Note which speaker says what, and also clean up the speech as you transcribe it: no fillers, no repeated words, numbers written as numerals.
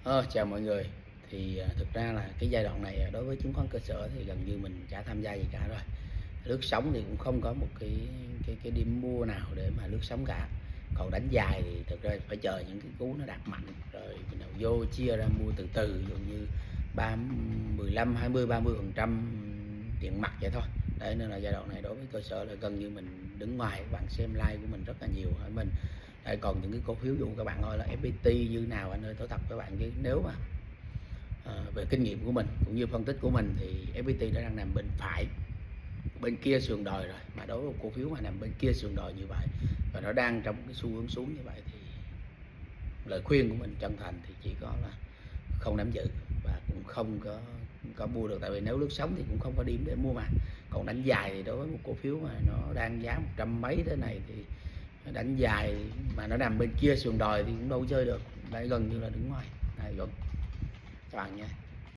Speaker 1: Chào mọi người. Thực ra là cái giai đoạn này đối với chứng khoán cơ sở thì gần như mình chả tham gia gì cả rồi. Lướt sóng thì cũng không có một cái điểm mua nào để mà lướt sóng cả. Còn đánh dài thì thực ra phải chờ những cái cú nó đạt mạnh rồi mình đầu vô chia ra mua từ từ, ví dụ như 15, 20, 30% tiền mặt vậy thôi. Đấy, nên là giai đoạn này đối với cơ sở là gần như mình đứng ngoài. Các bạn xem like của mình rất là nhiều hỏi mình. Đây, còn những cái cổ phiếu dụ các bạn ơi là FPT như nào anh ơi, nói thật các bạn, chứ nếu mà về kinh nghiệm của mình cũng như phân tích của mình thì FPT đã đang nằm bên phải, bên kia sườn đồi rồi, mà đối với cổ phiếu mà nằm bên kia sườn đồi như vậy và nó đang trong cái xu hướng xuống như vậy thì lời khuyên của mình chân thành thì chỉ có là không nắm giữ và cũng không có mua được, tại vì nếu lướt sóng thì cũng không có điểm để mua mà. Còn đánh dài thì đối với một cổ phiếu mà nó đang giá 100 mấy thế này thì đánh dài mà nó nằm bên kia sườn đồi thì cũng đâu chơi được. Đấy, gần như là đứng ngoài. Này, gần các bạn nha.